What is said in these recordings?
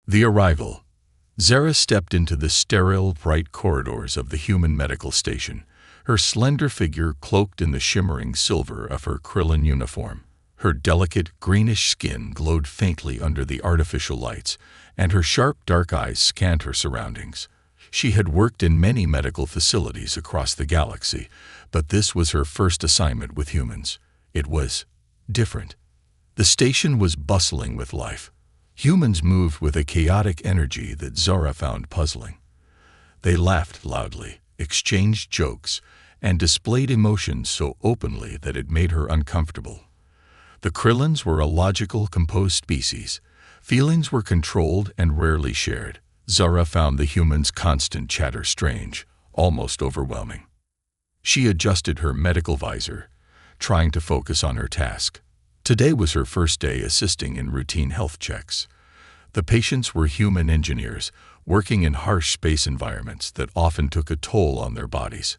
The arrival. Zara stepped into the sterile, bright corridors of the human medical station, her slender figure cloaked in the shimmering silver of her Krillin uniform. Her delicate, greenish skin glowed faintly under the artificial lights, and her sharp, dark eyes scanned her surroundings. She had worked in many medical facilities across the galaxy, but this was her first assignment with humans. It was different. The station was bustling with life. Humans moved with a chaotic energy that Zara found puzzling. They laughed loudly, exchanged jokes, and displayed emotions so openly that it made her uncomfortable. The Krillins were a logical, composed species. Feelings were controlled and rarely shared. Zara found the humans' constant chatter strange, almost overwhelming. She adjusted her medical visor, trying to focus on her task. Today was her first day assisting in routine health checks. The patients were human engineers, working in harsh space environments that often took a toll on their bodies.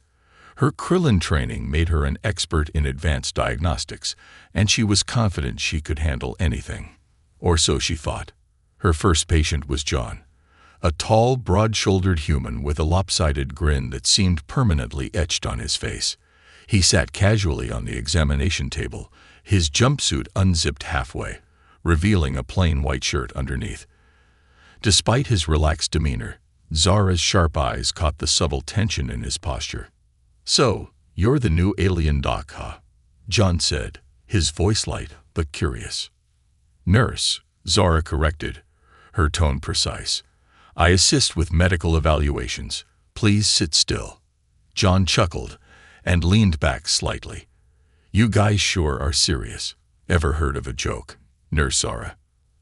Her Krillin training made her an expert in advanced diagnostics, and she was confident she could handle anything. Or so she thought. Her first patient was John, a tall, broad-shouldered human with a lopsided grin that seemed permanently etched on his face. He sat casually on the examination table, his jumpsuit unzipped halfway, revealing a plain white shirt underneath. Despite his relaxed demeanor, Zara's sharp eyes caught the subtle tension in his posture. "So, you're the new alien doc, huh?" John said, his voice light but curious. "Nurse," Zara corrected, her tone precise. "I assist with medical evaluations. Please sit still." John chuckled and leaned back slightly. "You guys sure are serious. Ever heard of a joke, Nurse Zara?"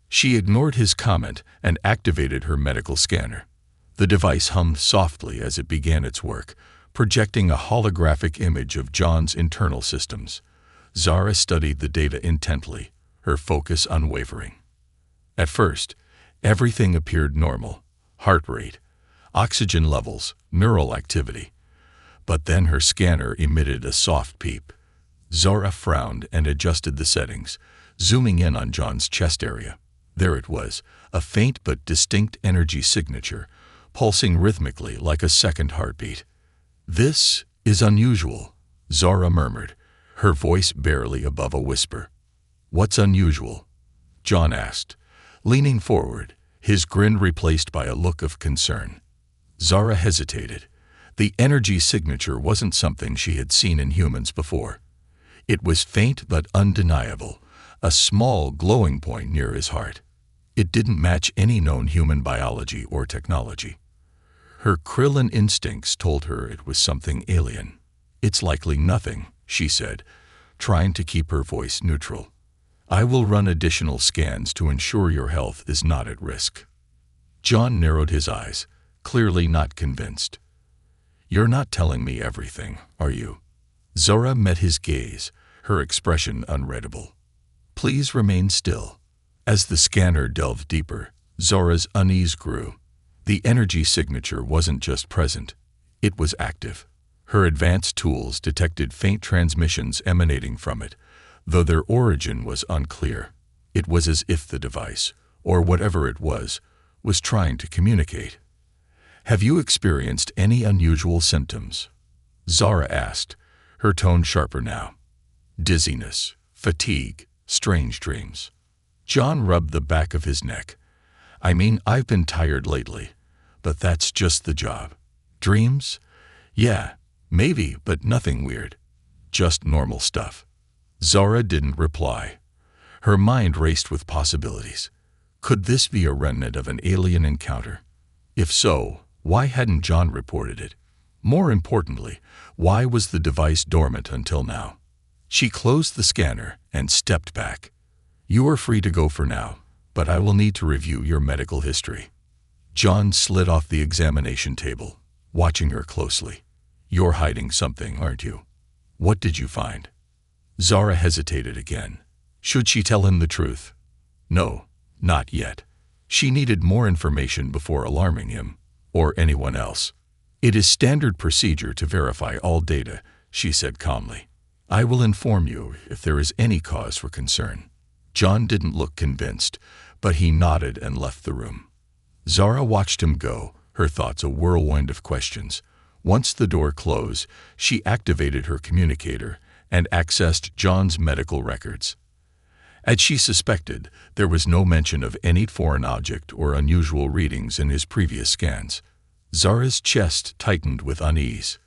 She ignored his comment and activated her medical scanner. The device hummed softly as it began its work, projecting a holographic image of John's internal systems. Zara studied the data intently, her focus unwavering. At first, everything appeared normal: heart rate, oxygen levels, neural activity. But then her scanner emitted a soft peep. Zara frowned and adjusted the settings, zooming in on John's chest area. There it was, a faint but distinct energy signature, pulsing rhythmically like a second heartbeat. "This is unusual," Zara murmured, her voice barely above a whisper. "What's unusual?" John asked, leaning forward, his grin replaced by a look of concern. Zara hesitated. The energy signature wasn't something she had seen in humans before. It was faint but undeniable, a small glowing point near his heart. It didn't match any known human biology or technology. Her Krillin instincts told her it was something alien. "It's likely nothing," she said, trying to keep her voice neutral. "I will run additional scans to ensure your health is not at risk." John narrowed his eyes, clearly not convinced. "You're not telling me everything, are you?" Zara met his gaze, her expression unreadable. "Please remain still." As the scanner delved deeper, Zara's unease grew. The energy signature wasn't just present, it was active. Her advanced tools detected faint transmissions emanating from it, though their origin was unclear. It was as if the device, or whatever it was trying to communicate. "Have you experienced any unusual symptoms?" Zara asked, her tone sharper now. "Dizziness, fatigue, strange dreams." John rubbed the back of his neck. "I mean, I've been tired lately, but that's just the job." "Dreams? Yeah, maybe, but nothing weird. Just normal stuff." Zara didn't reply. Her mind raced with possibilities. Could this be a remnant of an alien encounter? If so, why hadn't John reported it? More importantly, why was the device dormant until now? She closed the scanner and stepped back. "You are free to go for now, but I will need to review your medical history." John slid off the examination table, watching her closely. "You're hiding something, aren't you? What did you find?" Zara hesitated again. Should she tell him the truth? No, not yet. She needed more information before alarming him, or anyone else. "It is standard procedure to verify all data," she said calmly. "I will inform you if there is any cause for concern." John didn't look convinced, but he nodded and left the room. Zara watched him go, her thoughts a whirlwind of questions. Once the door closed, she activated her communicator and accessed John's medical records. As she suspected, there was no mention of any foreign object or unusual readings in his previous scans. Zara's chest tightened with unease.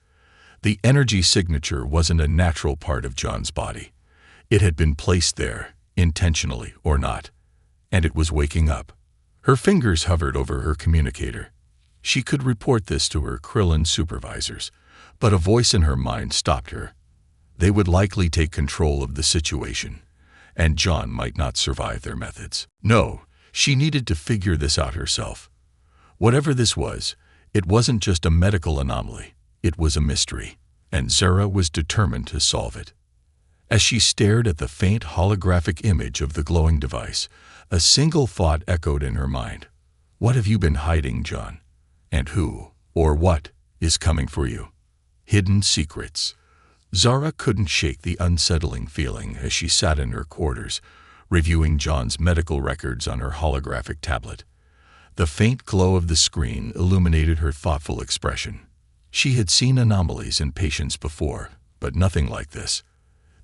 The energy signature wasn't a natural part of John's body. It had been placed there, intentionally or not, and it was waking up. Her fingers hovered over her communicator. She could report this to her Krillin supervisors, but a voice in her mind stopped her. They would likely take control of the situation, and John might not survive their methods. No, she needed to figure this out herself. Whatever this was, it wasn't just a medical anomaly. It was a mystery, and Zara was determined to solve it. As she stared at the faint holographic image of the glowing device, a single thought echoed in her mind. What have you been hiding, John? And who, or what, is coming for you? Hidden secrets. Zara couldn't shake the unsettling feeling as she sat in her quarters, reviewing John's medical records on her holographic tablet. The faint glow of the screen illuminated her thoughtful expression. She had seen anomalies in patients before, but nothing like this.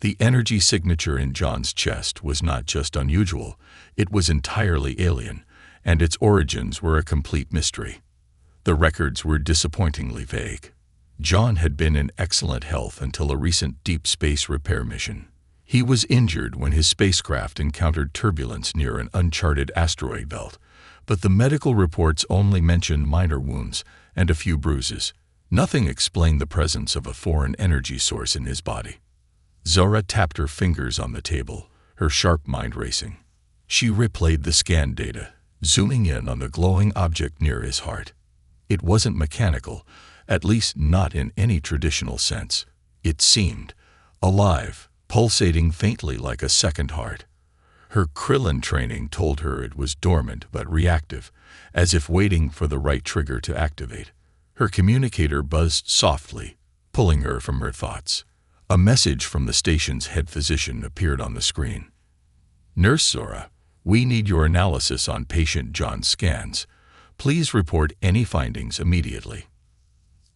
The energy signature in John's chest was not just unusual, it was entirely alien, and its origins were a complete mystery. The records were disappointingly vague. John had been in excellent health until a recent deep space repair mission. He was injured when his spacecraft encountered turbulence near an uncharted asteroid belt, but the medical reports only mentioned minor wounds and a few bruises. Nothing explained the presence of a foreign energy source in his body. Zara tapped her fingers on the table, her sharp mind racing. She replayed the scan data, zooming in on the glowing object near his heart. It wasn't mechanical, at least not in any traditional sense. It seemed alive, pulsating faintly like a second heart. Her Krillin training told her it was dormant but reactive, as if waiting for the right trigger to activate. Her communicator buzzed softly, pulling her from her thoughts. A message from the station's head physician appeared on the screen. Nurse Zara, we need your analysis on patient John's scans. Please report any findings immediately.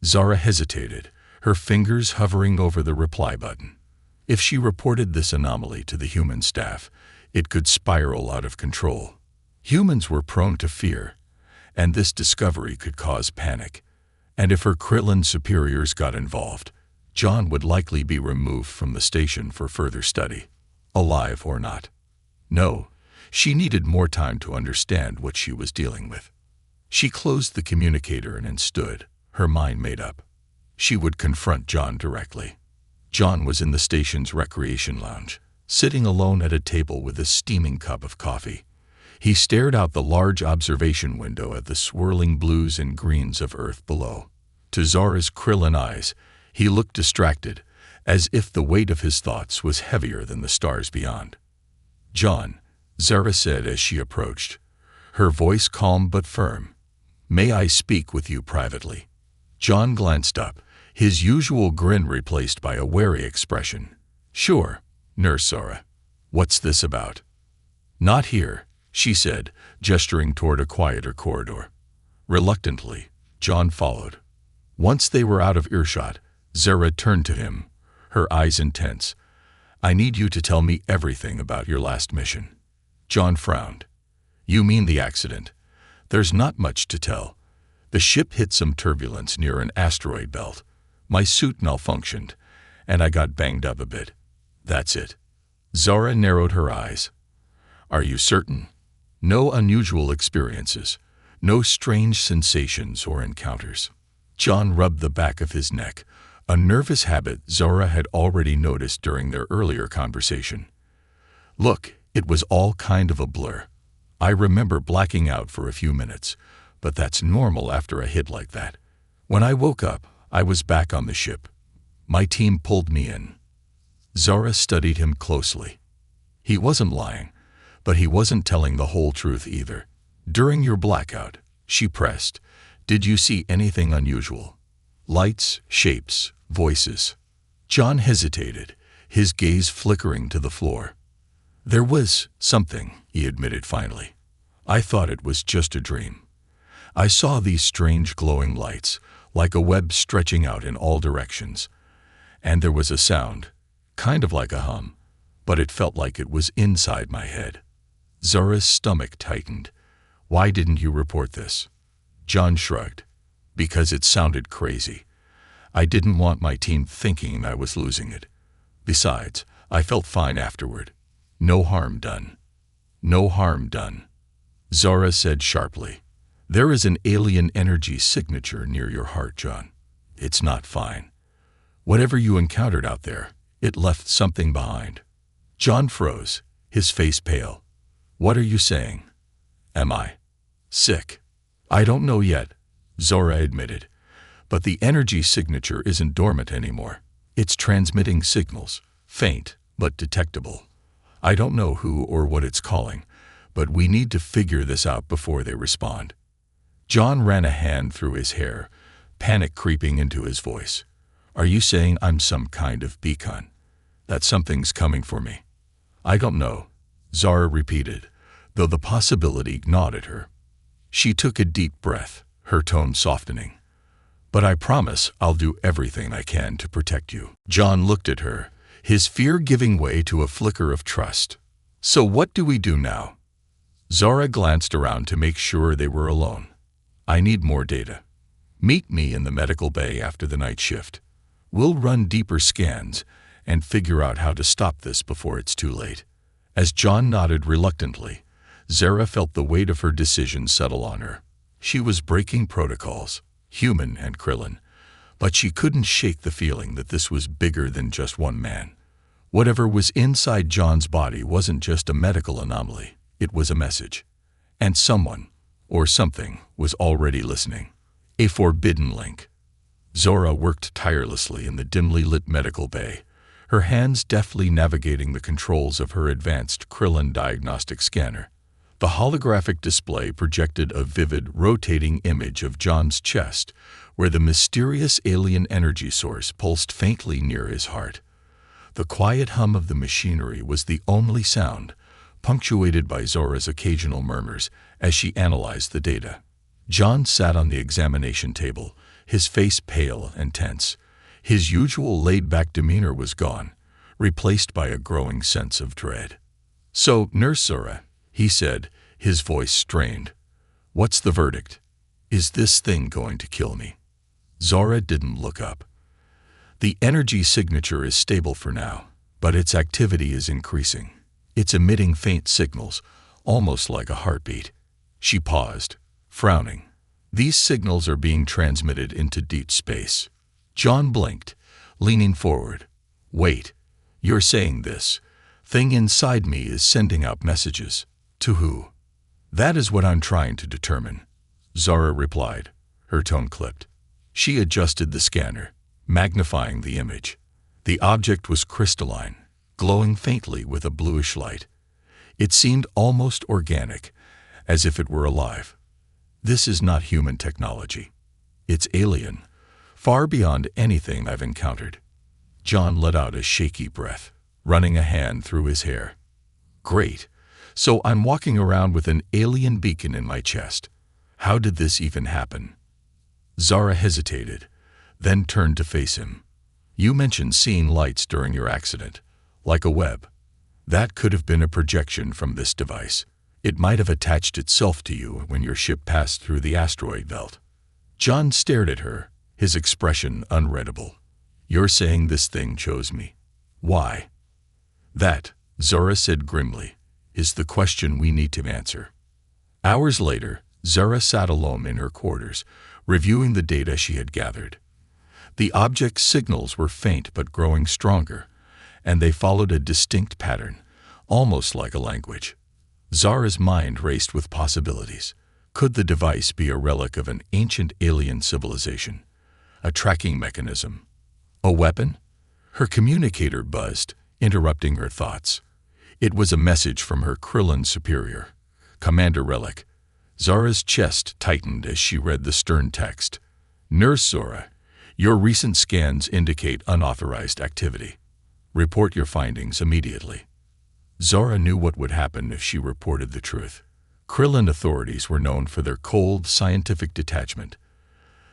Zara hesitated, her fingers hovering over the reply button. If she reported this anomaly to the human staff, it could spiral out of control. Humans were prone to fear, and this discovery could cause panic. And if her Krillin superiors got involved, John would likely be removed from the station for further study, alive or not. No, she needed more time to understand what she was dealing with. She closed the communicator and stood, her mind made up. She would confront John directly. John was in the station's recreation lounge, sitting alone at a table with a steaming cup of coffee. He stared out the large observation window at the swirling blues and greens of Earth below. To Zara's Krillin eyes, he looked distracted, as if the weight of his thoughts was heavier than the stars beyond. John, Zara said as she approached, her voice calm but firm. May I speak with you privately? John glanced up, his usual grin replaced by a wary expression. Sure, Nurse Zara. What's this about? Not here, she said, gesturing toward a quieter corridor. Reluctantly, John followed. Once they were out of earshot, Zara turned to him, her eyes intense. I need you to tell me everything about your last mission. John frowned. You mean the accident? There's not much to tell. The ship hit some turbulence near an asteroid belt. My suit malfunctioned, and I got banged up a bit. That's it. Zara narrowed her eyes. Are you certain? No unusual experiences, no strange sensations or encounters. John rubbed the back of his neck, a nervous habit Zara had already noticed during their earlier conversation. Look, it was all kind of a blur. I remember blacking out for a few minutes, but that's normal after a hit like that. When I woke up, I was back on the ship. My team pulled me in. Zara studied him closely. He wasn't lying, but he wasn't telling the whole truth either. During your blackout, she pressed, did you see anything unusual? Lights, shapes, voices. John hesitated, his gaze flickering to the floor. There was something, he admitted finally. I thought it was just a dream. I saw these strange glowing lights, like a web stretching out in all directions. And there was a sound, kind of like a hum, but it felt like it was inside my head. Zara's stomach tightened. Why didn't you report this? John shrugged. Because it sounded crazy. I didn't want my team thinking I was losing it. Besides, I felt fine afterward. No harm done. No harm done. Zara said sharply. There is an alien energy signature near your heart, John. It's not fine. Whatever you encountered out there, it left something behind. John froze, his face pale. What are you saying? Am I sick? I don't know yet, Zara admitted. But the energy signature isn't dormant anymore. It's transmitting signals, faint but detectable. I don't know who or what it's calling, but we need to figure this out before they respond. John ran a hand through his hair, panic creeping into his voice. Are you saying I'm some kind of beacon? That something's coming for me? I don't know, Zara repeated, though the possibility gnawed at her. She took a deep breath, her tone softening. But I promise I'll do everything I can to protect you. John looked at her, his fear giving way to a flicker of trust. So what do we do now? Zara glanced around to make sure they were alone. I need more data. Meet me in the medical bay after the night shift. We'll run deeper scans and figure out how to stop this before it's too late. As John nodded reluctantly, Zara felt the weight of her decision settle on her. She was breaking protocols, human and Krillin, but she couldn't shake the feeling that this was bigger than just one man. Whatever was inside John's body wasn't just a medical anomaly, it was a message. And someone, or something, was already listening. A forbidden link. Zora worked tirelessly in the dimly lit medical bay, her hands deftly navigating the controls of her advanced Krillin diagnostic scanner. The holographic display projected a vivid, rotating image of John's chest, where the mysterious alien energy source pulsed faintly near his heart. The quiet hum of the machinery was the only sound, punctuated by Zora's occasional murmurs as she analyzed the data. John sat on the examination table, his face pale and tense. His usual laid-back demeanor was gone, replaced by a growing sense of dread. So, Nurse Zora, he said, his voice strained. What's the verdict? Is this thing going to kill me? Zora didn't look up. The energy signature is stable for now, but its activity is increasing. It's emitting faint signals, almost like a heartbeat. She paused, frowning. These signals are being transmitted into deep space. John blinked, leaning forward. Wait, you're saying this thing inside me is sending out messages? To who? That is what I'm trying to determine, Zara replied, her tone clipped. She adjusted the scanner, magnifying the image. The object was crystalline, glowing faintly with a bluish light. It seemed almost organic, as if it were alive. This is not human technology. It's alien, far beyond anything I've encountered. John let out a shaky breath, running a hand through his hair. Great. So I'm walking around with an alien beacon in my chest. How did this even happen? Zara hesitated, then turned to face him. You mentioned seeing lights during your accident, like a web. That could have been a projection from this device. It might have attached itself to you when your ship passed through the asteroid belt. John stared at her, his expression unreadable. You're saying this thing chose me. Why? That, Zora said grimly, is the question we need to answer. Hours later, Zara sat alone in her quarters, reviewing the data she had gathered. The object's signals were faint but growing stronger, and they followed a distinct pattern, almost like a language. Zara's mind raced with possibilities. Could the device be a relic of an ancient alien civilization? A tracking mechanism? A weapon? Her communicator buzzed, interrupting her thoughts. It was a message from her Krillin superior, Commander Relic. Zara's chest tightened as she read the stern text. Nurse Zora, your recent scans indicate unauthorized activity. Report your findings immediately. Zora knew what would happen if she reported the truth. Krillin authorities were known for their cold, scientific detachment.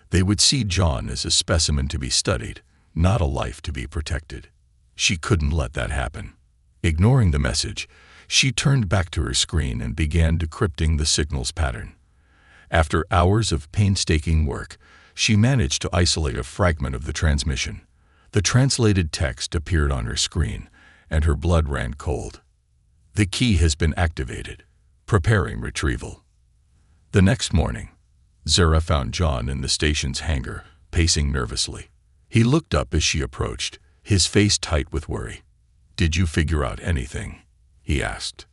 They would see John as a specimen to be studied, not a life to be protected. She couldn't let that happen. Ignoring the message, she turned back to her screen and began decrypting the signal's pattern. After hours of painstaking work, she managed to isolate a fragment of the transmission. The translated text appeared on her screen, and her blood ran cold. The key has been activated. Preparing retrieval. The next morning, Zara found John in the station's hangar, pacing nervously. He looked up as she approached, his face tight with worry. "Did you figure out anything?" he asked.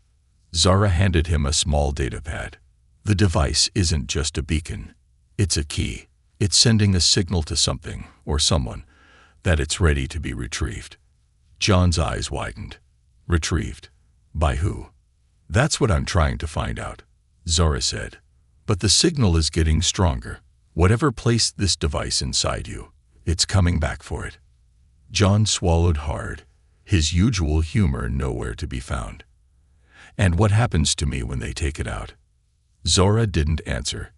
Zara handed him a small datapad. "The device isn't just a beacon. It's a key. It's sending a signal to something, or someone, that it's ready to be retrieved." John's eyes widened. "Retrieved? By who?" "That's what I'm trying to find out," Zara said. "But the signal is getting stronger. Whatever placed this device inside you, it's coming back for it." John swallowed hard, his usual humor nowhere to be found. "And what happens to me when they take it out?" Zara didn't answer.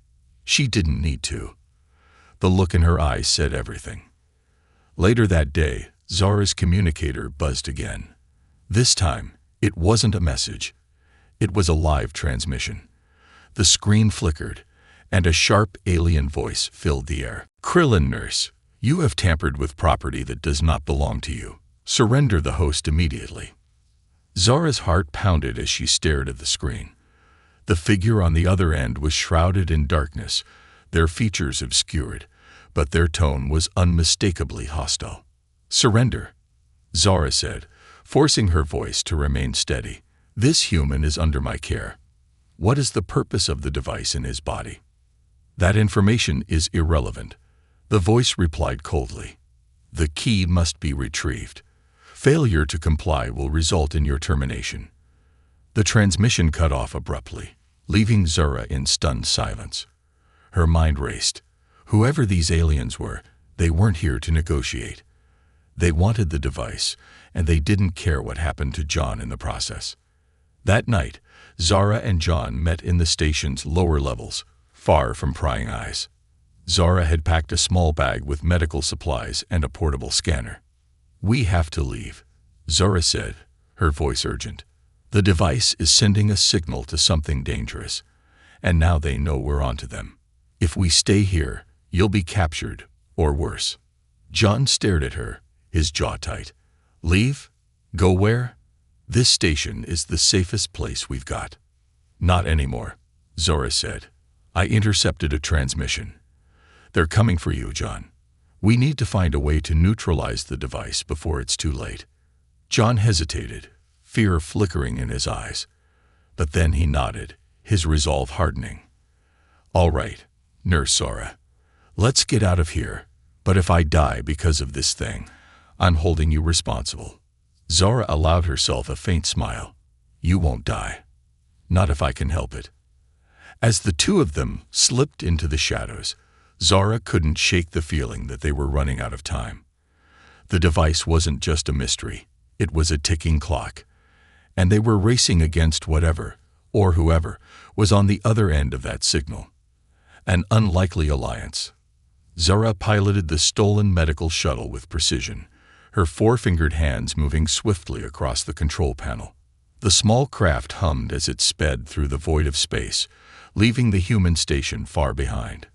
She didn't need to. The look in her eyes said everything. Later that day, Zara's communicator buzzed again. This time, it wasn't a message. It was a live transmission. The screen flickered, and a sharp alien voice filled the air. "Krillin nurse, you have tampered with property that does not belong to you. Surrender the host immediately." Zara's heart pounded as she stared at the screen. The figure on the other end was shrouded in darkness, their features obscured, but their tone was unmistakably hostile. "Surrender," Zara said, forcing her voice to remain steady. "This human is under my care. What is the purpose of the device in his body?" "That information is irrelevant," the voice replied coldly. "The key must be retrieved. Failure to comply will result in your termination." The transmission cut off abruptly, leaving Zara in stunned silence. Her mind raced. Whoever these aliens were, they weren't here to negotiate. They wanted the device, and they didn't care what happened to John in the process. That night, Zara and John met in the station's lower levels, far from prying eyes. Zara had packed a small bag with medical supplies and a portable scanner. "We have to leave," Zara said, her voice urgent. "The device is sending a signal to something dangerous, and now they know we're onto them. If we stay here, you'll be captured, or worse." John stared at her, his jaw tight. "Leave? Go where? This station is the safest place we've got." "Not anymore," Zara said. "I intercepted a transmission. They're coming for you, John. We need to find a way to neutralize the device before it's too late." John hesitated, fear flickering in his eyes. But then he nodded, his resolve hardening. "All right, Nurse Zara. Let's get out of here. But if I die because of this thing, I'm holding you responsible." Zara allowed herself a faint smile. "You won't die. Not if I can help it." As the two of them slipped into the shadows, Zara couldn't shake the feeling that they were running out of time. The device wasn't just a mystery, it was a ticking clock, and they were racing against whatever, or whoever, was on the other end of that signal. An unlikely alliance. Zara piloted the stolen medical shuttle with precision, her four-fingered hands moving swiftly across the control panel. The small craft hummed as it sped through the void of space, leaving the human station far behind.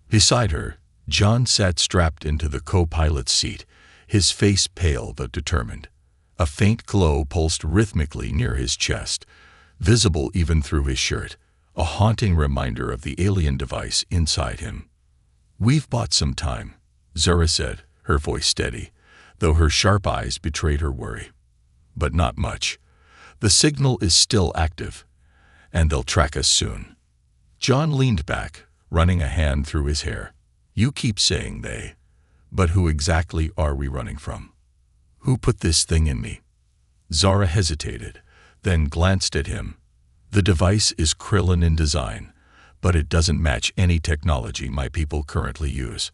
Beside her, John sat strapped into the co-pilot's seat, his face pale but determined. A faint glow pulsed rhythmically near his chest, visible even through his shirt, a haunting reminder of the alien device inside him. "We've bought some time," Zara said, her voice steady, though her sharp eyes betrayed her worry. "But not much. The signal is still active, and they'll track us soon." John leaned back, running a hand through his hair. "You keep saying they, but who exactly are we running from? Who put this thing in me?" Zara hesitated, then glanced at him. "The device is Krillin in design, but it doesn't match any technology my people currently use.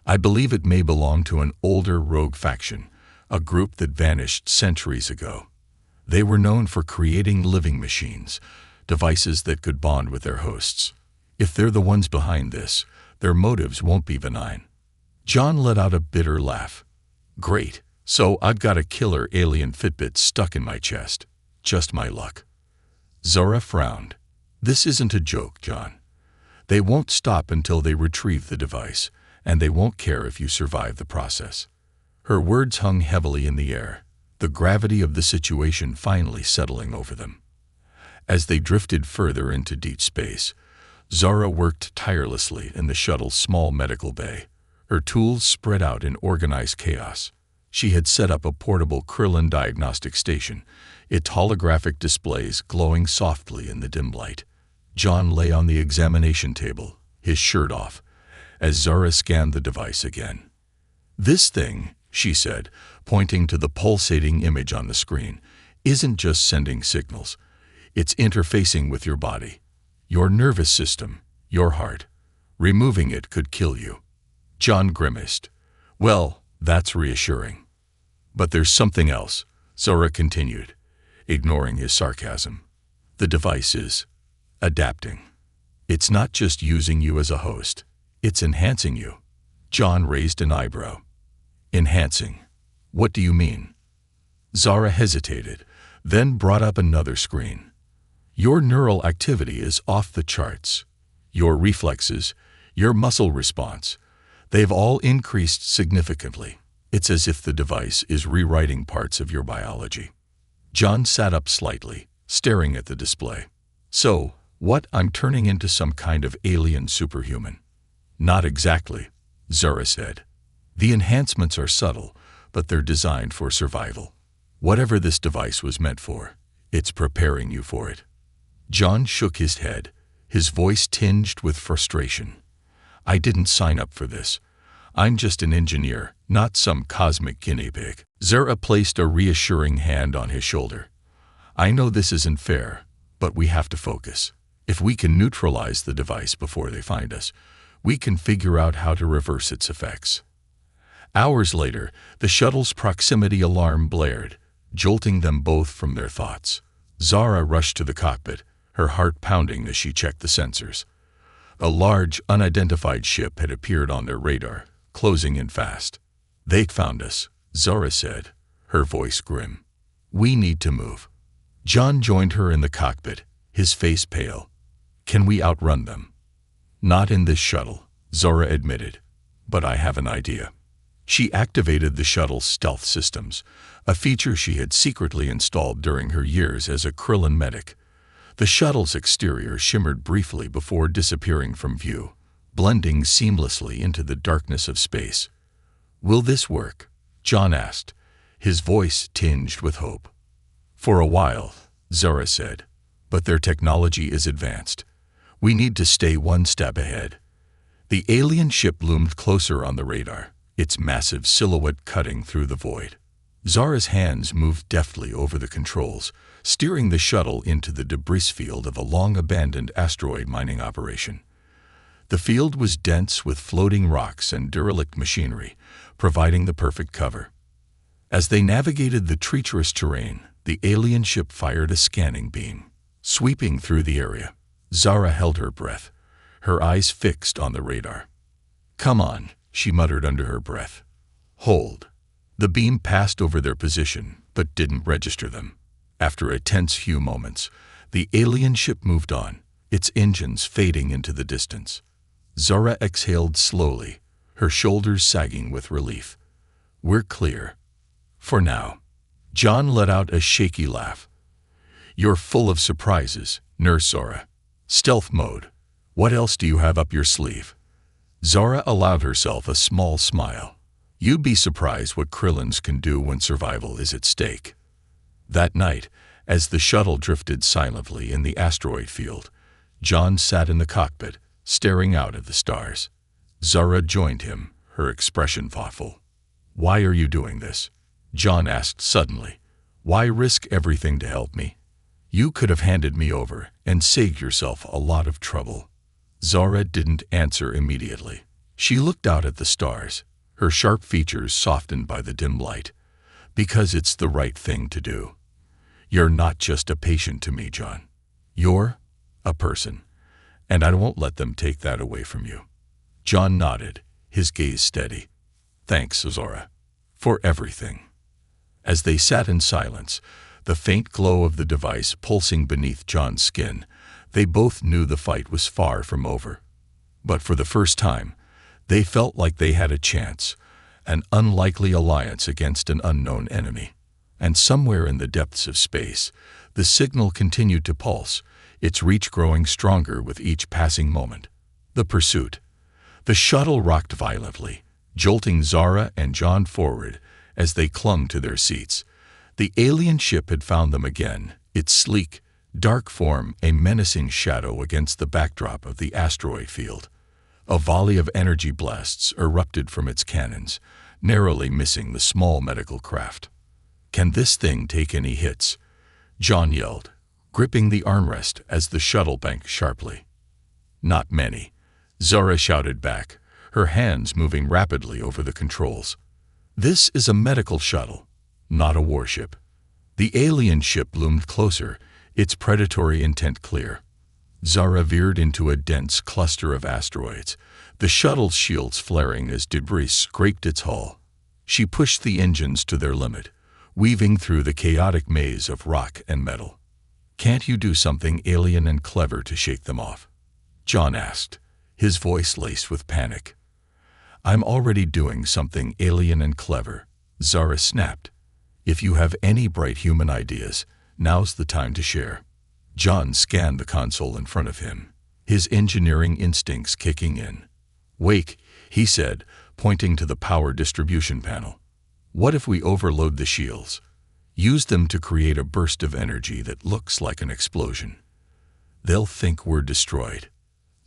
I believe it may belong to an older rogue faction, a group that vanished centuries ago. They were known for creating living machines, devices that could bond with their hosts. If they're the ones behind this, their motives won't be benign. John let out a bitter laugh. Great, so I've got a killer alien Fitbit stuck in my chest. Just my luck. Zara frowned. This isn't a joke, John. They won't stop until they retrieve the device, and they won't care if you survive the process. Her words hung heavily in the air, the gravity of the situation finally settling over them. As they drifted further into deep space, Zara worked tirelessly in the shuttle's small medical bay, her tools spread out in organized chaos. She had set up a portable Krillin diagnostic station, its holographic displays glowing softly in the dim light. John lay on the examination table, his shirt off, as Zara scanned the device again. This thing, she said, pointing to the pulsating image on the screen, isn't just sending signals. It's interfacing with your body, your nervous system, your heart. Removing it could kill you. John grimaced. Well, that's reassuring. But there's something else, Zara continued, ignoring his sarcasm. The device is adapting. It's not just using you as a host, it's enhancing you. John raised an eyebrow. Enhancing? What do you mean? Zara hesitated, then brought up another screen. Your neural activity is off the charts. Your reflexes, your muscle response, they've all increased significantly. It's as if the device is rewriting parts of your biology. John sat up slightly, staring at the display. So, what, I'm turning into some kind of alien superhuman? Not exactly, Zara said. The enhancements are subtle, but they're designed for survival. Whatever this device was meant for, it's preparing you for it. John shook his head, his voice tinged with frustration. I didn't sign up for this. I'm just an engineer, not some cosmic guinea pig. Zara placed a reassuring hand on his shoulder. I know this isn't fair, but we have to focus. If we can neutralize the device before they find us, we can figure out how to reverse its effects. Hours later, the shuttle's proximity alarm blared, jolting them both from their thoughts. Zara rushed to the cockpit, her heart pounding as she checked the sensors. A large, unidentified ship had appeared on their radar, closing in fast. They'd found us, Zara said, her voice grim. We need to move. John joined her in the cockpit, his face pale. Can we outrun them? Not in this shuttle, Zara admitted, but I have an idea. She activated the shuttle's stealth systems, a feature she had secretly installed during her years as a Krillin medic. The shuttle's exterior shimmered briefly before disappearing from view, blending seamlessly into the darkness of space. Will this work? John asked, his voice tinged with hope. For a while, Zara said, but their technology is advanced. We need to stay one step ahead. The alien ship loomed closer on the radar, its massive silhouette cutting through the void. Zara's hands moved deftly over the controls, steering the shuttle into the debris field of a long-abandoned asteroid mining operation. The field was dense with floating rocks and derelict machinery, providing the perfect cover. As they navigated the treacherous terrain, the alien ship fired a scanning beam, sweeping through the area. Zara held her breath, her eyes fixed on the radar. Come on, she muttered under her breath. Hold. The beam passed over their position, but didn't register them. After a tense few moments, the alien ship moved on, its engines fading into the distance. Zara exhaled slowly, her shoulders sagging with relief. We're clear. For now. John let out a shaky laugh. You're full of surprises, Nurse Zara. Stealth mode. What else do you have up your sleeve? Zara allowed herself a small smile. You'd be surprised what Krillins can do when survival is at stake. That night, as the shuttle drifted silently in the asteroid field, John sat in the cockpit, staring out at the stars. Zara joined him, her expression thoughtful. Why are you doing this? John asked suddenly. Why risk everything to help me? You could have handed me over and saved yourself a lot of trouble. Zara didn't answer immediately. She looked out at the stars, her sharp features softened by the dim light. Because it's the right thing to do. You're not just a patient to me, John. You're a person, and I won't let them take that away from you." John nodded, his gaze steady. "Thanks, Zora, for everything." As they sat in silence, the faint glow of the device pulsing beneath John's skin, they both knew the fight was far from over. But for the first time, they felt like they had a chance, an unlikely alliance against an unknown enemy. And somewhere in the depths of space, the signal continued to pulse, its reach growing stronger with each passing moment. The pursuit. The shuttle rocked violently, jolting Zara and John forward as they clung to their seats. The alien ship had found them again, its sleek, dark form a menacing shadow against the backdrop of the asteroid field. A volley of energy blasts erupted from its cannons, narrowly missing the small medical craft. "Can this thing take any hits?" John yelled, gripping the armrest as the shuttle banked sharply. "Not many," Zara shouted back, her hands moving rapidly over the controls. "This is a medical shuttle, not a warship." The alien ship loomed closer, its predatory intent clear. Zara veered into a dense cluster of asteroids, the shuttle's shields flaring as debris scraped its hull. She pushed the engines to their limit, weaving through the chaotic maze of rock and metal. "Can't you do something alien and clever to shake them off?" John asked, his voice laced with panic. "I'm already doing something alien and clever," Zara snapped. "If you have any bright human ideas, now's the time to share." John scanned the console in front of him, his engineering instincts kicking in. "Wake," he said, pointing to the power distribution panel. "What if we overload the shields? Use them to create a burst of energy that looks like an explosion. They'll think we're destroyed."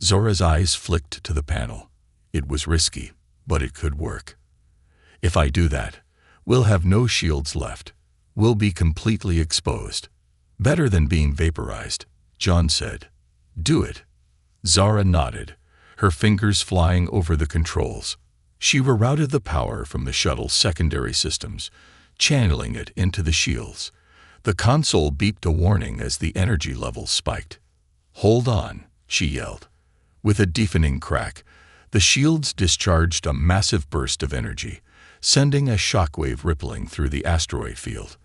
Zora's eyes flicked to the panel. It was risky, but it could work. "If I do that, we'll have no shields left. We'll be completely exposed." "Better than being vaporized," John said. "Do it." Zara nodded, her fingers flying over the controls. She rerouted the power from the shuttle's secondary systems, channeling it into the shields. The console beeped a warning as the energy levels spiked. "Hold on," she yelled. With a deafening crack, the shields discharged a massive burst of energy, sending a shockwave rippling through the asteroid field.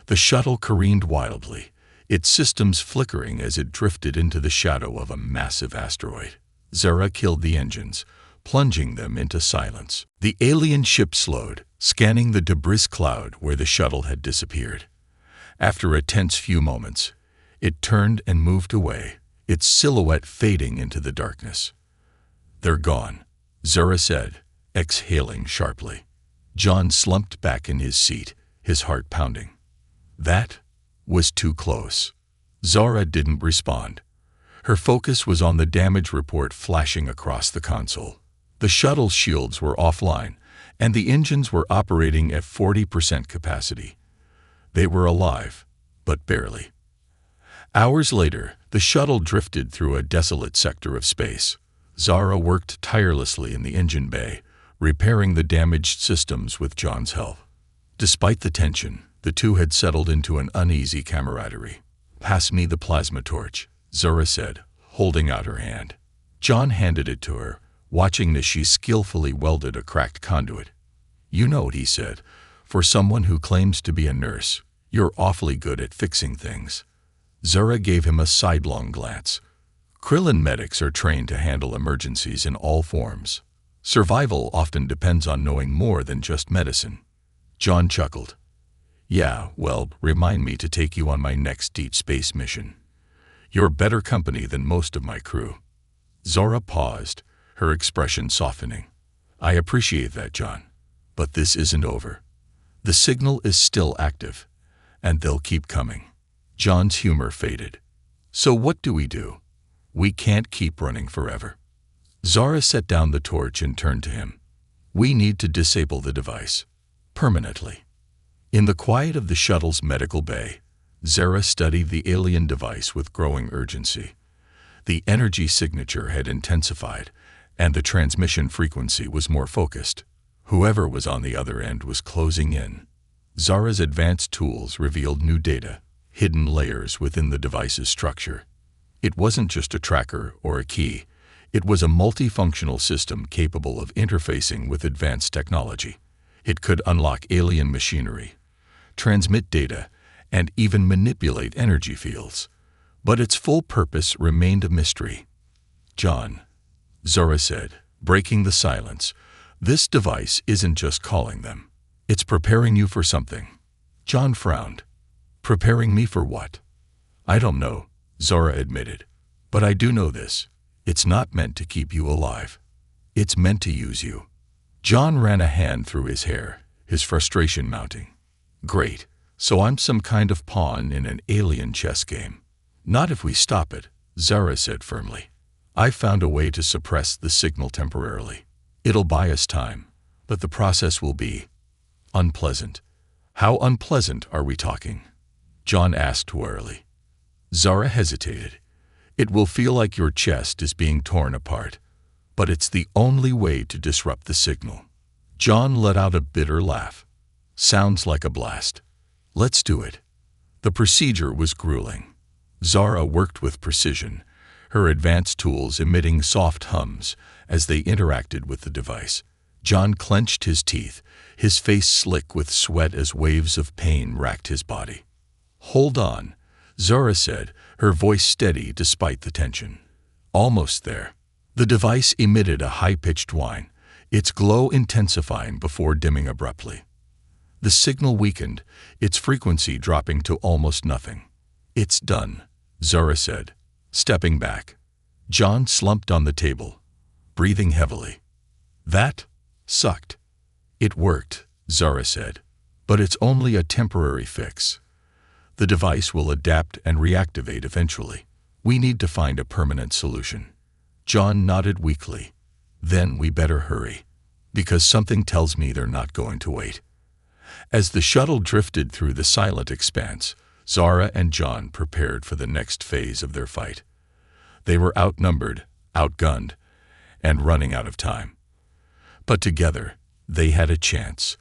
The shuttle careened wildly, its systems flickering as it drifted into the shadow of a massive asteroid. Zara killed the engines, plunging them into silence. The alien ship slowed, scanning the debris cloud where the shuttle had disappeared. After a tense few moments, it turned and moved away, its silhouette fading into the darkness. "They're gone," Zara said, exhaling sharply. John slumped back in his seat, his heart pounding. That was too close. Zara didn't respond. Her focus was on the damage report flashing across the console. The shuttle's shields were offline, and the engines were operating at 40% capacity. They were alive, but barely. Hours later, the shuttle drifted through a desolate sector of space. Zara worked tirelessly in the engine bay, repairing the damaged systems with John's help. Despite the tension, the two had settled into an uneasy camaraderie. "Pass me the plasma torch," Zara said, holding out her hand. John handed it to her, watching as she skillfully welded a cracked conduit. "You know," he said, "for someone who claims to be a nurse, you're awfully good at fixing things." Zara gave him a sidelong glance. Krillin medics are trained to handle emergencies in all forms. Survival often depends on knowing more than just medicine. John chuckled. "Yeah, well, remind me to take you on my next deep space mission. You're better company than most of my crew." Zora paused, her expression softening. "I appreciate that, John. But this isn't over. The signal is still active, and they'll keep coming." John's humor faded. "So what do we do? We can't keep running forever." Zara set down the torch and turned to him. "We need to disable the device. Permanently." In the quiet of the shuttle's medical bay, Zara studied the alien device with growing urgency. The energy signature had intensified, and the transmission frequency was more focused. Whoever was on the other end was closing in. Zara's advanced tools revealed new data, hidden layers within the device's structure. It wasn't just a tracker or a key. It was a multifunctional system capable of interfacing with advanced technology. It could unlock alien machinery, transmit data, and even manipulate energy fields. But its full purpose remained a mystery. "John," Zora said, breaking the silence, "this device isn't just calling them. It's preparing you for something." John frowned. "Preparing me for what?" "I don't know," Zora admitted. "But I do know this. It's not meant to keep you alive. It's meant to use you." John ran a hand through his hair, his frustration mounting. "Great. So I'm some kind of pawn in an alien chess game." "Not if we stop it," Zara said firmly. "I found a way to suppress the signal temporarily. It'll buy us time, but the process will be unpleasant." "How unpleasant are we talking?" John asked warily. Zara hesitated. "It will feel like your chest is being torn apart, but it's the only way to disrupt the signal." John let out a bitter laugh. "Sounds like a blast. Let's do it." The procedure was grueling. Zara worked with precision, her advanced tools emitting soft hums as they interacted with the device. John clenched his teeth, his face slick with sweat as waves of pain racked his body. "Hold on," Zora said, her voice steady despite the tension. "Almost there." The device emitted a high-pitched whine, its glow intensifying before dimming abruptly. The signal weakened, its frequency dropping to almost nothing. "It's done," Zora said, stepping back. John slumped on the table, breathing heavily. "That sucked." "It worked," Zara said, "but it's only a temporary fix. The device will adapt and reactivate eventually. We need to find a permanent solution." John nodded weakly. "Then we better hurry, because something tells me they're not going to wait." As the shuttle drifted through the silent expanse, Zara and John prepared for the next phase of their fight. They were outnumbered, outgunned, and running out of time. But together, they had a chance,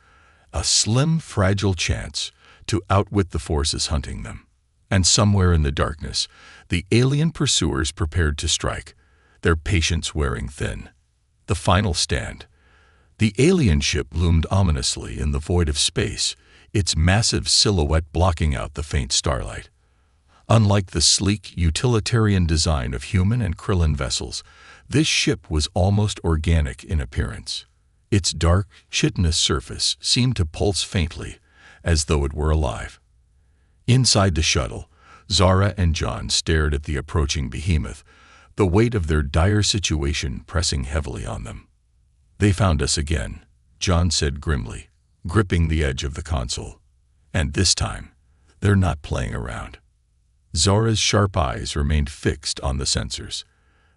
a slim, fragile chance, to outwit the forces hunting them. And somewhere in the darkness, the alien pursuers prepared to strike, their patience wearing thin. The final stand. The alien ship loomed ominously in the void of space, its massive silhouette blocking out the faint starlight. Unlike the sleek, utilitarian design of human and Krillin vessels, this ship was almost organic in appearance. Its dark, chitinous surface seemed to pulse faintly, as though it were alive. Inside the shuttle, Zara and John stared at the approaching behemoth, the weight of their dire situation pressing heavily on them. "They found us again," John said grimly, gripping the edge of the console. "And this time, they're not playing around." Zara's sharp eyes remained fixed on the sensors.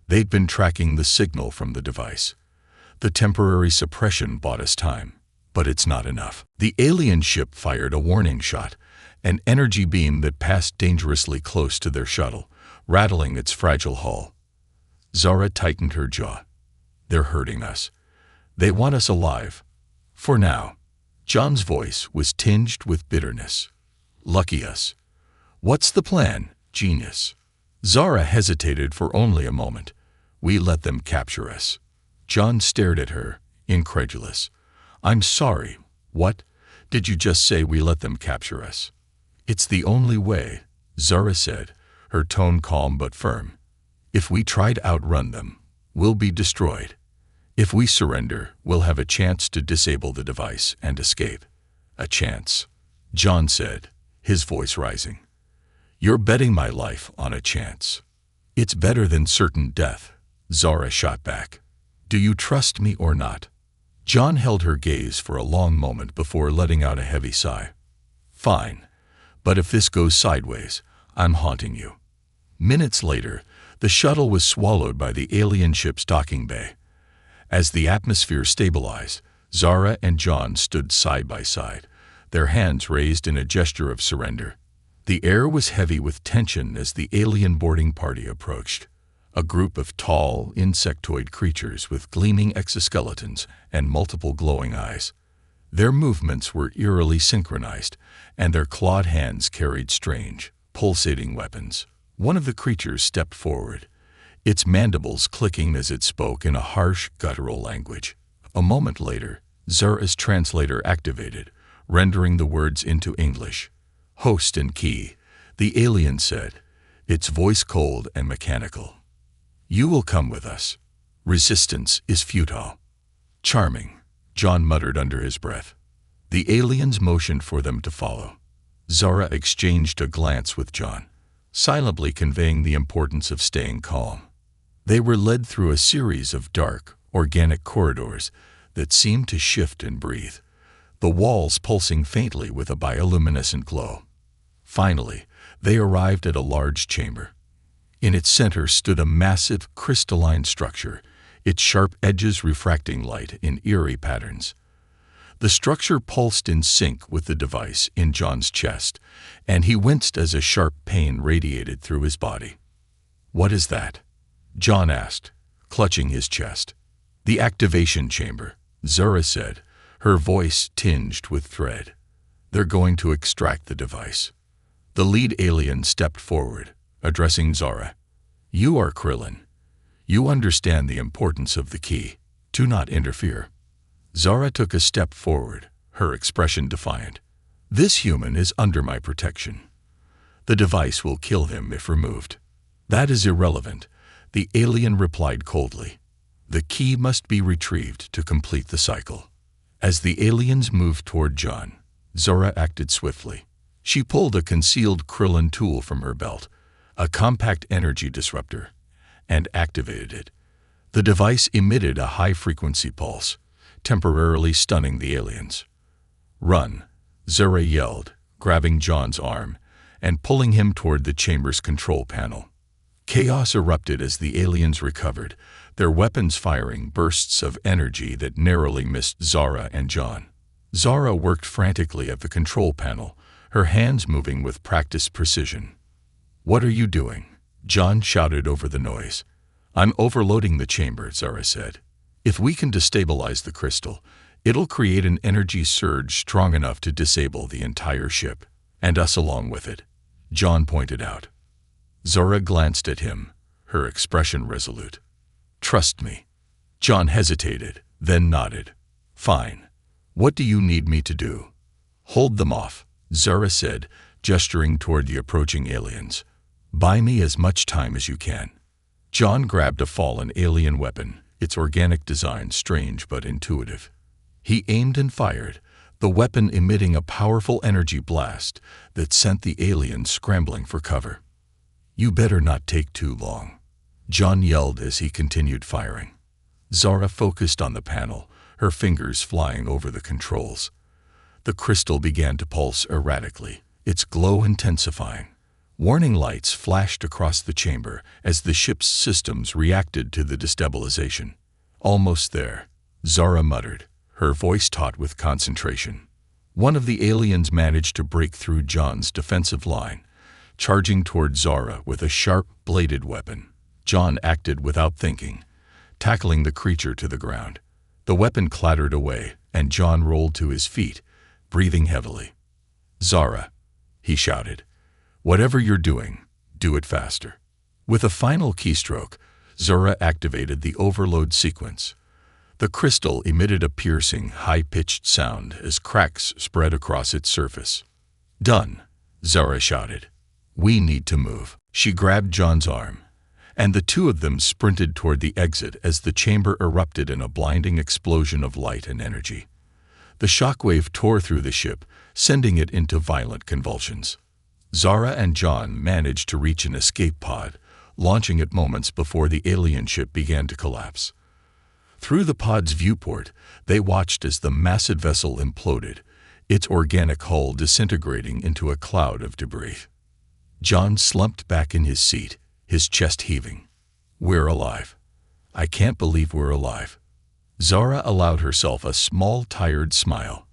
They'd been tracking the signal from the device. The temporary suppression bought us time, but it's not enough. The alien ship fired a warning shot, an energy beam that passed dangerously close to their shuttle, rattling its fragile hull. Zara tightened her jaw. "They're hurting us. They want us alive. For now." John's voice was tinged with bitterness. "Lucky us. What's the plan, genius?" Zara hesitated for only a moment. "We let them capture us." John stared at her, incredulous. "I'm sorry. What? Did you just say we let them capture us?" "It's the only way," Zara said, her tone calm but firm. "If we try to outrun them, we'll be destroyed. If we surrender, we'll have a chance to disable the device and escape." "A chance," John said, his voice rising. "You're betting my life on a chance." "It's better than certain death," Zara shot back. "Do you trust me or not?" John held her gaze for a long moment before letting out a heavy sigh. "Fine. But if this goes sideways, I'm haunting you." Minutes later, the shuttle was swallowed by the alien ship's docking bay. As the atmosphere stabilized, Zara and John stood side by side, their hands raised in a gesture of surrender. The air was heavy with tension as the alien boarding party approached. A group of tall, insectoid creatures with gleaming exoskeletons and multiple glowing eyes. Their movements were eerily synchronized, and their clawed hands carried strange, pulsating weapons. One of the creatures stepped forward, its mandibles clicking as it spoke in a harsh, guttural language. A moment later, Zara's translator activated, rendering the words into English. "Host and key," the alien said, its voice cold and mechanical. "You will come with us. Resistance is futile." "Charming," John muttered under his breath. The aliens motioned for them to follow. Zara exchanged a glance with John, silently conveying the importance of staying calm. They were led through a series of dark, organic corridors that seemed to shift and breathe, the walls pulsing faintly with a bioluminescent glow. Finally, they arrived at a large chamber. In its center stood a massive, crystalline structure, its sharp edges refracting light in eerie patterns. The structure pulsed in sync with the device in John's chest, and he winced as a sharp pain radiated through his body. "What is that?" John asked, clutching his chest. "The activation chamber," Zara said, her voice tinged with dread. "They're going to extract the device." The lead alien stepped forward, addressing Zara. "You are Krillin. You understand the importance of the key. Do not interfere." Zara took a step forward, her expression defiant. "This human is under my protection. The device will kill him if removed." "That is irrelevant," the alien replied coldly. "The key must be retrieved to complete the cycle." As the aliens moved toward John, Zara acted swiftly. She pulled a concealed Krillin tool from her belt, a compact energy disruptor, and activated it. The device emitted a high-frequency pulse, temporarily stunning the aliens. "Run," Zara yelled, grabbing John's arm and pulling him toward the chamber's control panel. Chaos erupted as the aliens recovered, their weapons firing bursts of energy that narrowly missed Zara and John. Zara worked frantically at the control panel, her hands moving with practiced precision. "What are you doing?" John shouted over the noise. "I'm overloading the chamber," Zara said. "If we can destabilize the crystal, it'll create an energy surge strong enough to disable the entire ship, and us along with it," John pointed out. Zara glanced at him, her expression resolute. "Trust me." John hesitated, then nodded. "Fine. What do you need me to do?" "Hold them off," Zara said, gesturing toward the approaching aliens. "Buy me as much time as you can." John grabbed a fallen alien weapon, its organic design strange but intuitive. He aimed and fired, the weapon emitting a powerful energy blast that sent the aliens scrambling for cover. "You better not take too long," John yelled as he continued firing. Zara focused on the panel, her fingers flying over the controls. The crystal began to pulse erratically, its glow intensifying. Warning lights flashed across the chamber as the ship's systems reacted to the destabilization. "Almost there," Zara muttered, her voice taut with concentration. One of the aliens managed to break through John's defensive line, charging toward Zara with a sharp, bladed weapon. John acted without thinking, tackling the creature to the ground. The weapon clattered away, and John rolled to his feet, breathing heavily. "Zara," he shouted, "whatever you're doing, do it faster." With a final keystroke, Zara activated the overload sequence. The crystal emitted a piercing, high-pitched sound as cracks spread across its surface. "Done," Zara shouted. "We need to move." She grabbed John's arm, and the two of them sprinted toward the exit as the chamber erupted in a blinding explosion of light and energy. The shockwave tore through the ship, sending it into violent convulsions. Zara and John managed to reach an escape pod, launching it moments before the alien ship began to collapse. Through the pod's viewport, they watched as the massive vessel imploded, its organic hull disintegrating into a cloud of debris. John slumped back in his seat, his chest heaving. "We're alive. I can't believe we're alive." Zara allowed herself a small, tired smile.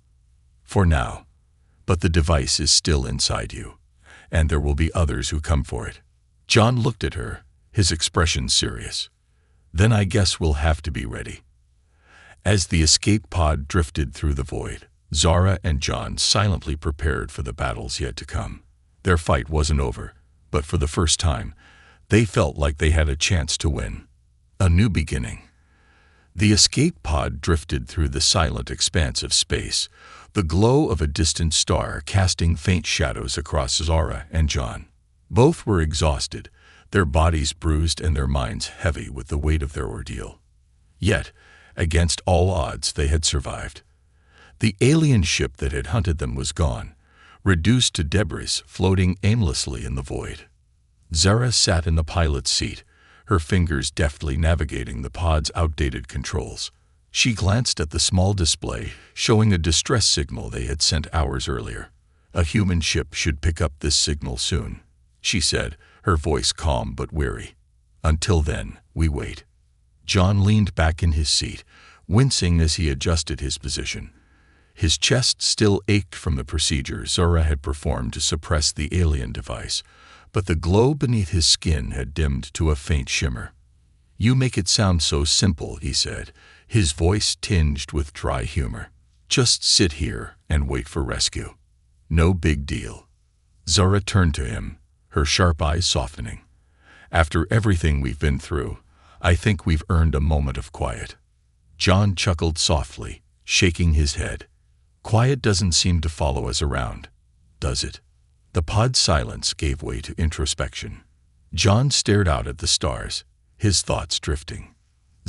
"For now. But the device is still inside you, and there will be others who come for it." John looked at her, his expression serious. "Then I guess we'll have to be ready." As the escape pod drifted through the void, Zara and John silently prepared for the battles yet to come. Their fight wasn't over, But for the first time, they felt like they had a chance to win. A new beginning. The escape pod drifted through the silent expanse of space, the glow of a distant star casting faint shadows across Zara and John. Both were exhausted, their bodies bruised and their minds heavy with the weight of their ordeal. Yet, against all odds, they had survived. The alien ship that had hunted them was gone, reduced to debris floating aimlessly in the void. Zara sat in the pilot's seat, her fingers deftly navigating the pod's outdated controls. She glanced at the small display, showing a distress signal they had sent hours earlier. "A human ship should pick up this signal soon," she said, her voice calm but weary. "Until then, we wait." John leaned back in his seat, wincing as he adjusted his position. His chest still ached from the procedure Zara had performed to suppress the alien device, but the glow beneath his skin had dimmed to a faint shimmer. "You make it sound so simple," he said, his voice tinged with dry humor. "Just sit here and wait for rescue. No big deal." Zara turned to him, her sharp eyes softening. "After everything we've been through, I think we've earned a moment of quiet." John chuckled softly, shaking his head. "Quiet doesn't seem to follow us around, does it?" The pod's silence gave way to introspection. John stared out at the stars, his thoughts drifting.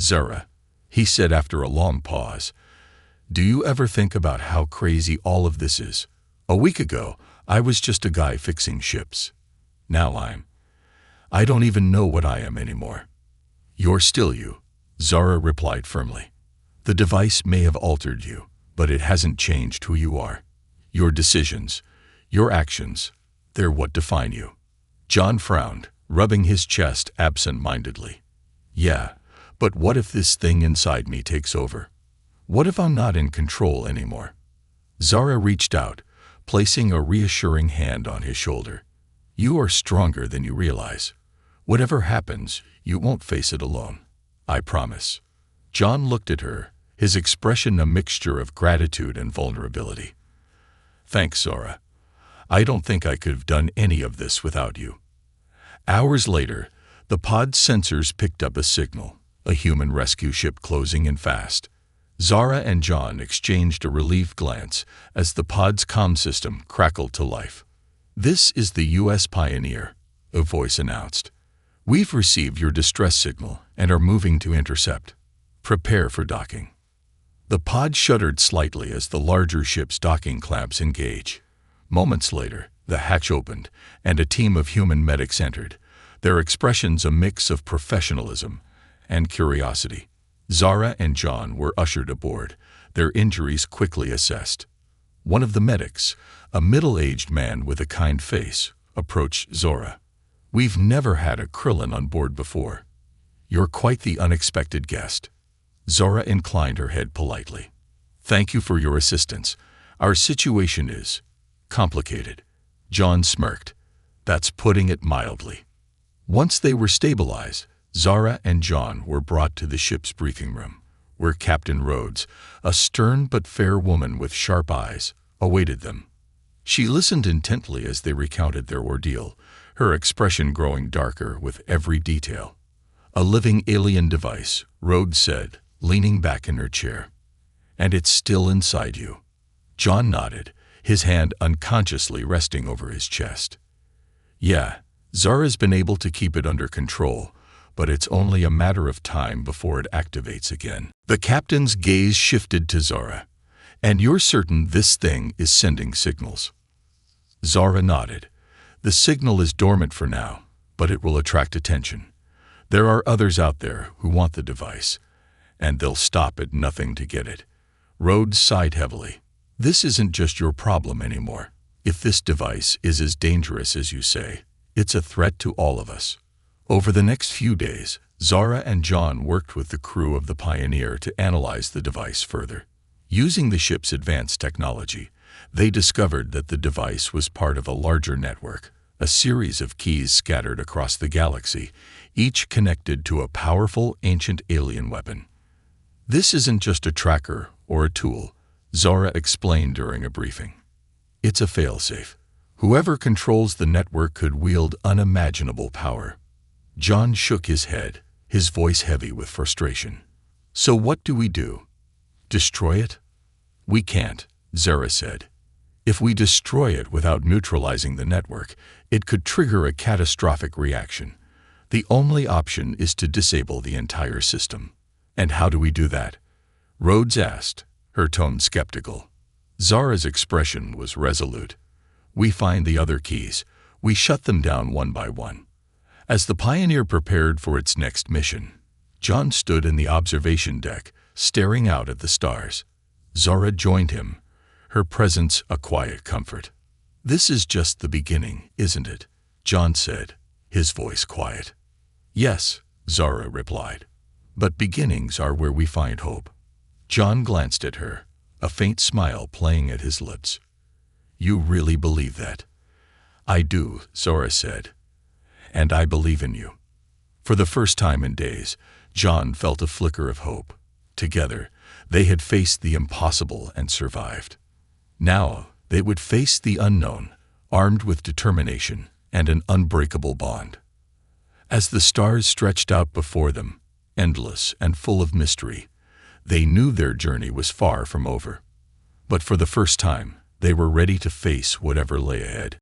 "Zara," he said after a long pause, "do you ever think about how crazy all of this is? A week ago, I was just a guy fixing ships. Now I don't even know what I am anymore." "You're still you," Zara replied firmly. "The device may have altered you, but it hasn't changed who you are. Your decisions, your actions, they're what define you." John frowned, rubbing his chest absent-mindedly. "Yeah, but what if this thing inside me takes over? What if I'm not in control anymore?" Zara reached out, placing a reassuring hand on his shoulder. "You are stronger than you realize. Whatever happens, you won't face it alone. I promise." John looked at her, his expression a mixture of gratitude and vulnerability. "Thanks, Zara. I don't think I could have done any of this without you." Hours later, the pod's sensors picked up a signal, a human rescue ship closing in fast. Zara and John exchanged a relieved glance as the pod's comm system crackled to life. "This is the U.S. Pioneer," a voice announced. "We've received your distress signal and are moving to intercept. Prepare for docking." The pod shuddered slightly as the larger ship's docking clamps engaged. Moments later, the hatch opened, and a team of human medics entered, their expressions a mix of professionalism and curiosity. Zara and John were ushered aboard, their injuries quickly assessed. One of the medics, a middle-aged man with a kind face, approached Zara. "We've never had a Krillin on board before. You're quite the unexpected guest." Zara inclined her head politely. "Thank you for your assistance. Our situation is complicated." John smirked. "That's putting it mildly." Once they were stabilized, Zara and John were brought to the ship's briefing room, where Captain Rhodes, a stern but fair woman with sharp eyes, awaited them. She listened intently as they recounted their ordeal, her expression growing darker with every detail. "A living alien device," Rhodes said, leaning back in her chair. "And it's still inside you." John nodded, his hand unconsciously resting over his chest. "Yeah, Zara's been able to keep it under control, but it's only a matter of time before it activates again." The captain's gaze shifted to Zara. "And you're certain this thing is sending signals?" Zara nodded. "The signal is dormant for now, but it will attract attention. There are others out there who want the device, and they'll stop at nothing to get it." Rhodes sighed heavily. "This isn't just your problem anymore. If this device is as dangerous as you say, it's a threat to all of us." Over the next few days, Zara and John worked with the crew of the Pioneer to analyze the device further. Using the ship's advanced technology, they discovered that the device was part of a larger network, a series of keys scattered across the galaxy, each connected to a powerful ancient alien weapon. "This isn't just a tracker or a tool," Zara explained during a briefing. "It's a failsafe, Whoever controls the network could wield unimaginable power. John shook his head, his voice heavy with frustration. So what do we do? Destroy it? We can't, Zara said. If we destroy it without neutralizing the network, it could trigger a catastrophic reaction. The only option is to disable the entire system. And how do we do that? Rhodes asked, her tone skeptical. Zara's expression was resolute. We find the other keys. We shut them down one by one. As the Pioneer prepared for its next mission, John stood in the observation deck, staring out at the stars. Zara joined him, her presence a quiet comfort. This is just the beginning, isn't it? John said, his voice quiet. Yes, Zara replied. But beginnings are where we find hope. John glanced at her, a faint smile playing at his lips. You really believe that? I do, Zara said. And I believe in you. For the first time in days, John felt a flicker of hope. Together, they had faced the impossible and survived. Now, they would face the unknown, armed with determination and an unbreakable bond. As the stars stretched out before them, endless and full of mystery, they knew their journey was far from over. But for the first time, they were ready to face whatever lay ahead.